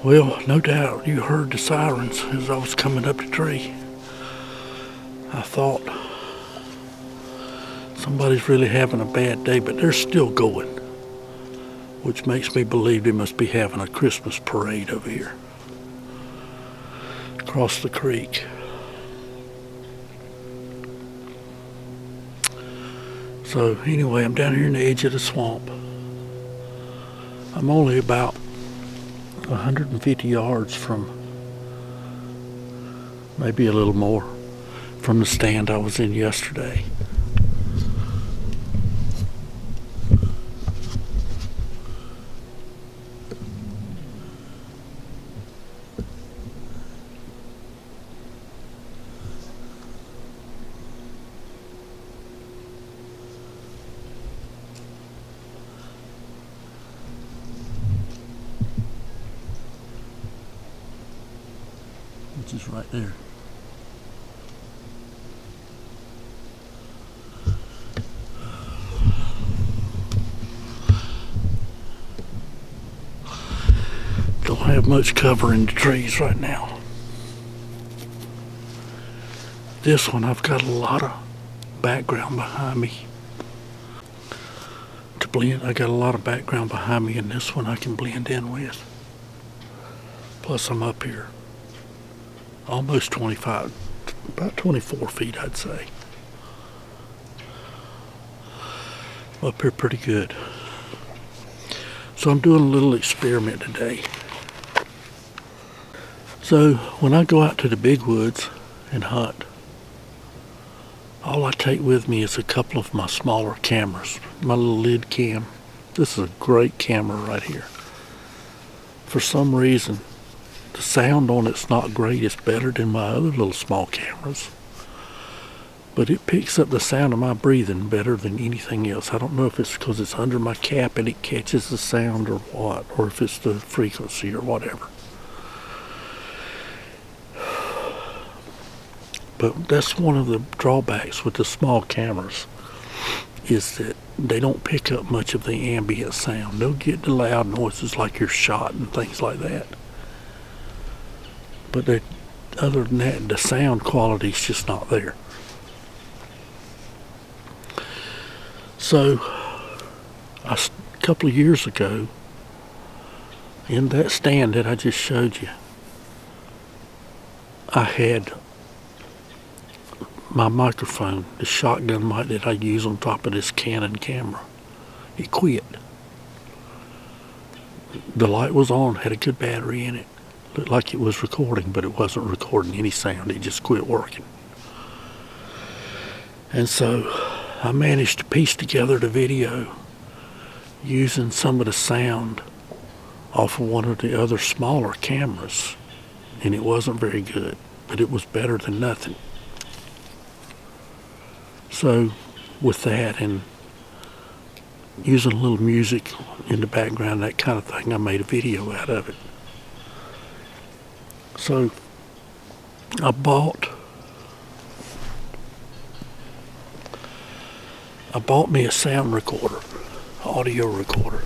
Well, no doubt you heard the sirens as I was coming up the tree. I thought somebody's really having a bad day, but they're still going, which makes me believe they must be having a Christmas parade over here across the creek. So anyway, I'm down here in the edge of the swamp. I'm only about 150 yards from, maybe a little more, from the stand I was in yesterday. Which is right there. Don't have much cover in the trees right now. This one I've got a lot of background behind me. To blend, I got a lot of background behind me, and this one I can blend in with. Plus I'm up here. Almost 25, about 24 feet, I'd say. Up here pretty good. So I'm doing a little experiment today. So when I go out to the big woods and hunt, all I take with me is a couple of my smaller cameras, my little lid cam. This is a great camera right here. For some reason, the sound on it's not great. It's better than my other little small cameras. But it picks up the sound of my breathing better than anything else. I don't know if it's because it's under my cap and it catches the sound or what, or if it's the frequency or whatever. But that's one of the drawbacks with the small cameras, is that they don't pick up much of the ambient sound. They'll get the loud noises like you're shot and things like that. But other than that, the sound quality is just not there. So, a couple of years ago, in that stand that I just showed you, I had my microphone, the shotgun mic that I use on top of this Canon camera. It quit. The light was on, had a good battery in it. Looked like it was recording, but it wasn't recording any sound. It just quit working. And so I managed to piece together the video using some of the sound off of one of the other smaller cameras, and it wasn't very good, but it was better than nothing. So with that and using a little music in the background, that kind of thing, I made a video out of it. So I bought me a sound recorder, audio recorder.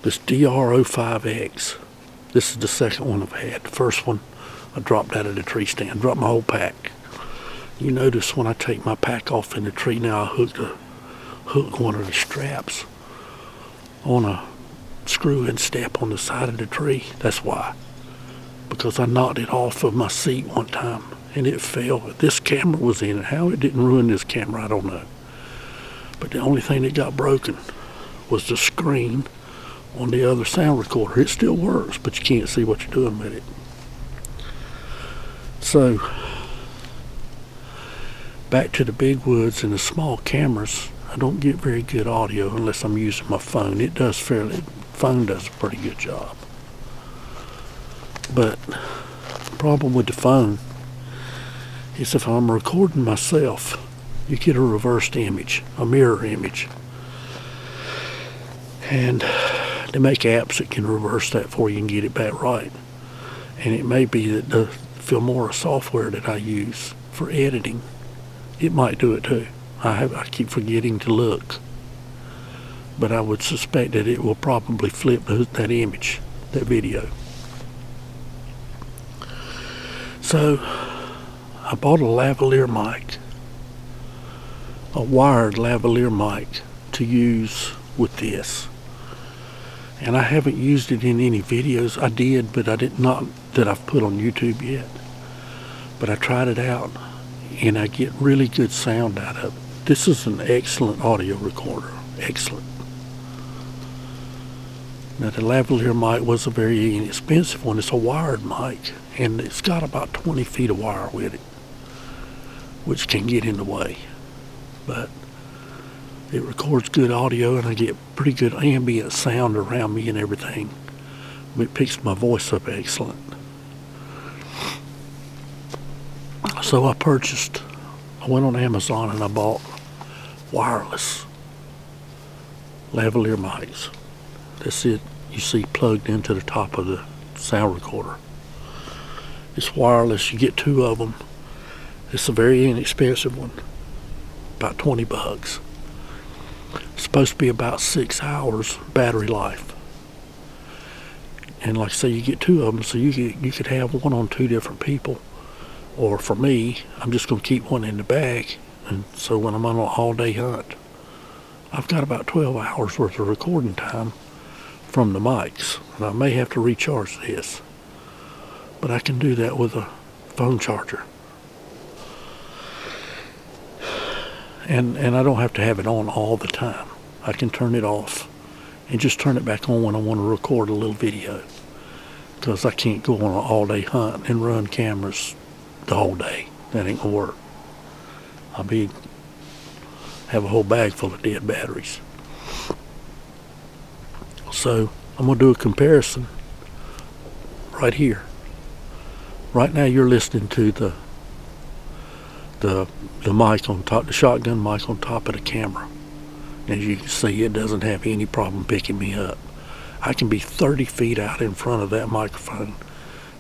This DR05X. This is the second one I've had. The first one I dropped out of the tree stand, dropped my whole pack. You notice when I take my pack off in the tree now, I hook one of the straps on a screw-in step on the side of the tree. That's why. Because I knocked it off of my seat one time and it fell. This camera was in it. How it didn't ruin this camera, I don't know. But the only thing that got broken was the screen on the other sound recorder. It still works, but you can't see what you're doing with it. So, back to the big woods and the small cameras, I don't get very good audio unless I'm using my phone. Phone does a pretty good job. But the problem with the phone is if I'm recording myself, you get a reversed image, a mirror image. And they make apps that can reverse that for you and get it back right. And it may be that the Filmora software that I use for editing, it might do it too. I keep forgetting to look. But I would suspect that it will probably flip that image, that video. So I bought a lavalier mic, a wired lavalier mic to use with this. And I haven't used it in any videos. I did, but I did not that I've put on YouTube yet. But I tried it out, and I get really good sound out of it. This is an excellent audio recorder, excellent. Now the lavalier mic was a very inexpensive one. It's a wired mic, and it's got about 20 feet of wire with it, which can get in the way. But it records good audio, and I get pretty good ambient sound around me and everything. It picks my voice up excellent. So I went on Amazon and I bought wireless lavalier mics. That's it, you see, plugged into the top of the sound recorder. It's wireless, you get 2 of them. It's a very inexpensive one, about 20 bucks. It's supposed to be about 6 hours battery life. And like I say, you get 2 of them, so you could have one on 2 different people. Or for me, I'm just going to keep one in the bag, and so when I'm on an all-day hunt, I've got about 12 hours worth of recording time from the mics. And I may have to recharge this, but I can do that with a phone charger. And I don't have to have it on all the time. I can turn it off and just turn it back on when I want to record a little video, because I can't go on an all-day hunt and run cameras the whole day. That ain't gonna work. I'll have a whole bag full of dead batteries. So I'm gonna do a comparison right here. Right now you're listening to the mic on top, the shotgun mic on top of the camera. As you can see, it doesn't have any problem picking me up. I can be 30 feet out in front of that microphone,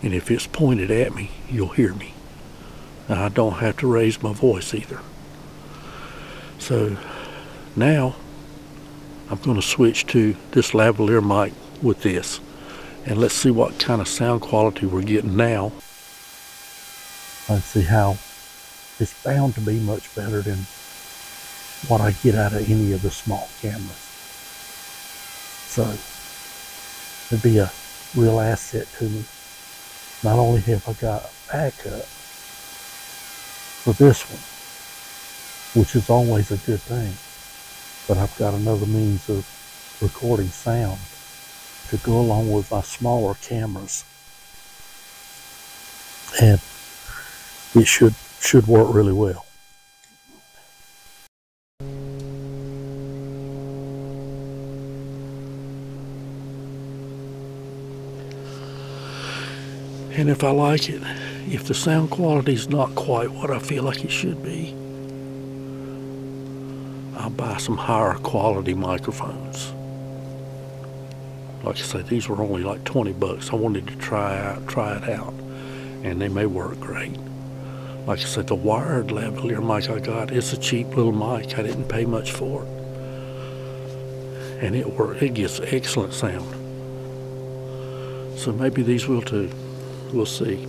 and if it's pointed at me, you'll hear me. Now, I don't have to raise my voice either. So now I'm going to switch to this lavalier mic with this, and let's see what kind of sound quality we're getting now. Let's see how it's bound to be much better than what I get out of any of the small cameras. So it'd be a real asset to me. Not only have I got a backup for this one, which is always a good thing, but I've got another means of recording sound to go along with my smaller cameras, and it should work really well. And if I like it, if the sound quality is not quite what I feel like it should be, I'll buy some higher quality microphones. Like I said, these were only like 20 bucks. I wanted to try it out, and they may work great. Like I said, the wired lavalier mic I got is a cheap little mic. I didn't pay much for it, and it worked. It gets excellent sound. So maybe these will too. We'll see.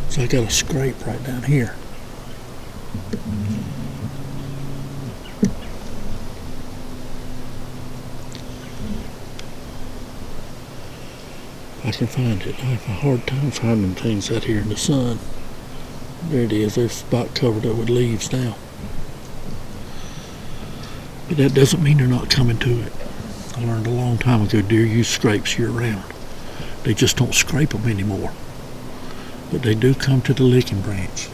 So I got a scrape right down here. I can find it. I have a hard time finding things out here in the sun. There it is. It's about covered up with leaves now. But that doesn't mean they're not coming to it. I learned a long time ago deer use scrapes year round. They just don't scrape them anymore. But they do come to the licking branch.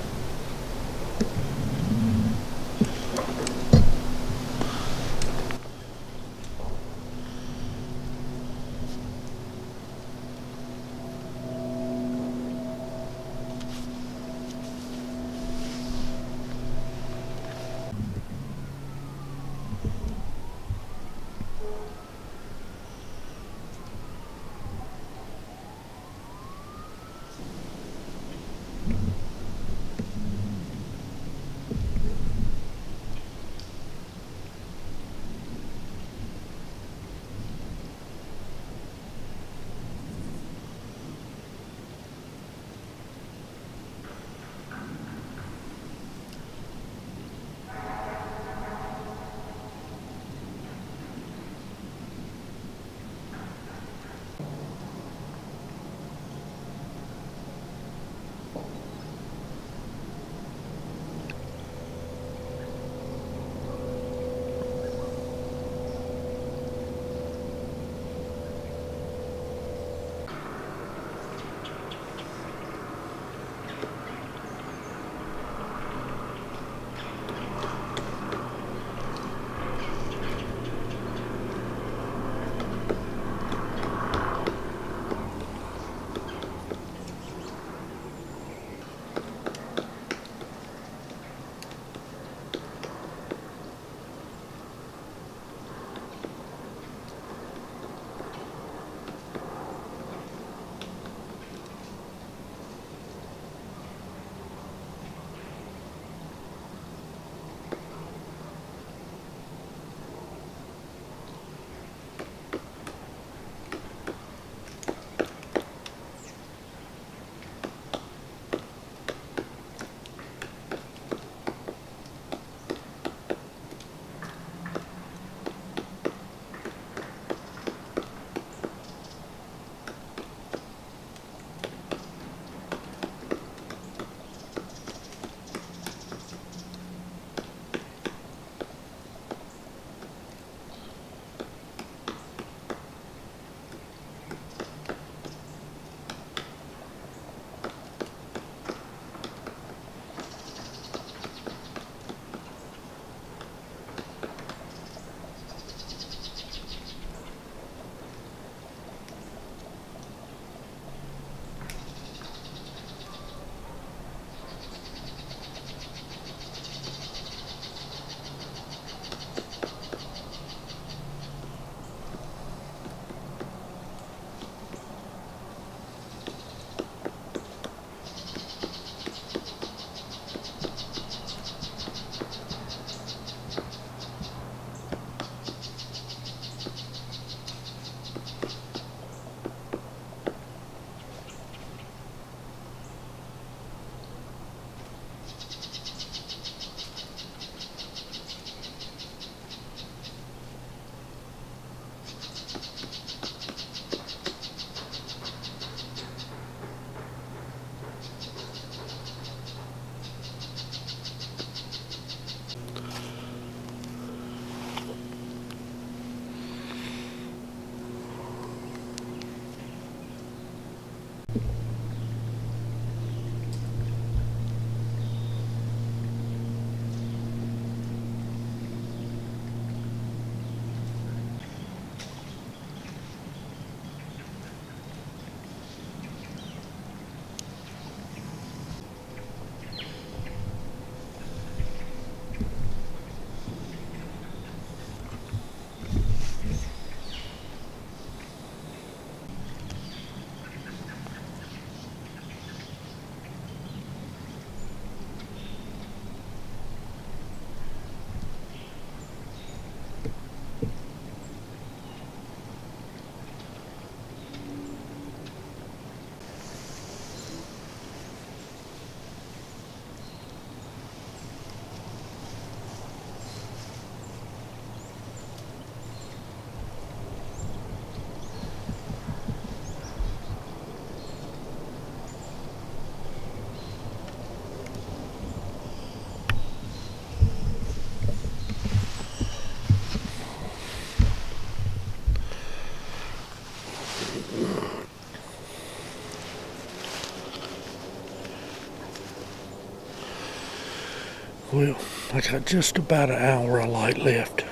Well, I got just about an hour of light left.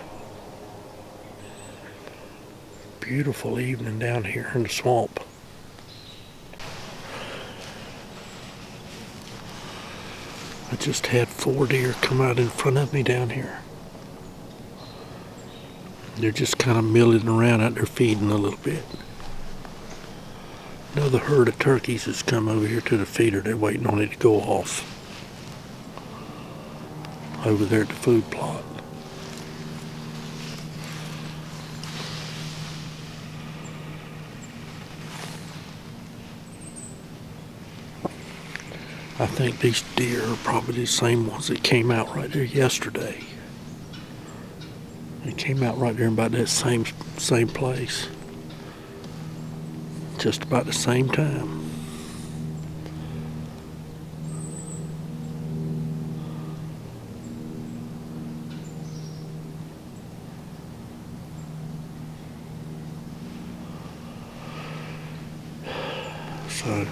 Beautiful evening down here in the swamp. I just had 4 deer come out in front of me down here. They're just kind of milling around out there feeding a little bit. Another herd of turkeys has come over here to the feeder. They're waiting on it to go off. Over there at the food plot. I think these deer are probably the same ones that came out right there yesterday. They came out right there about that same place. Just about the same time. So,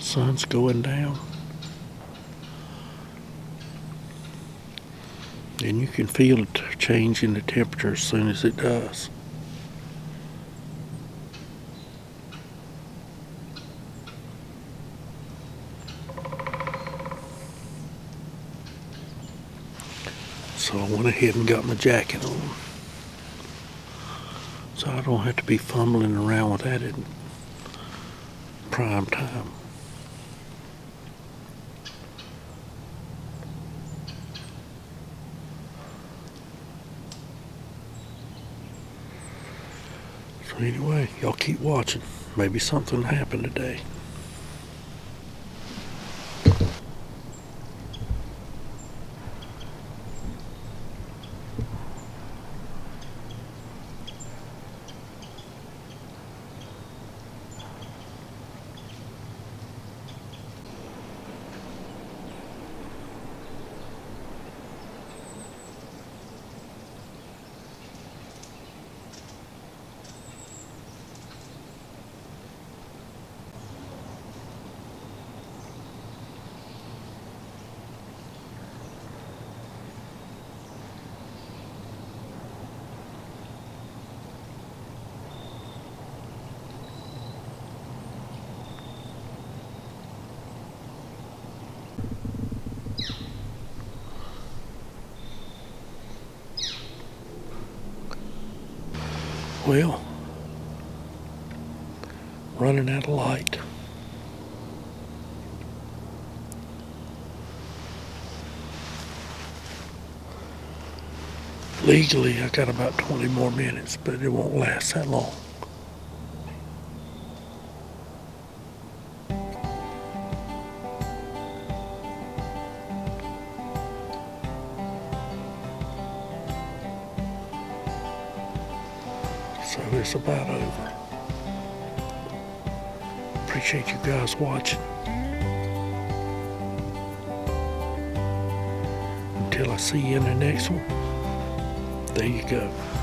sun's going down. And you can feel it change in the temperature as soon as it does. So I went ahead and got my jacket on, so I don't have to be fumbling around with that in prime time. So anyway, y'all keep watching. Maybe something happened today. Well, running out of light. Legally, I got about 20 more minutes, but it won't last that long. So it's about over. Appreciate you guys watching. Until I see you in the next one, there you go.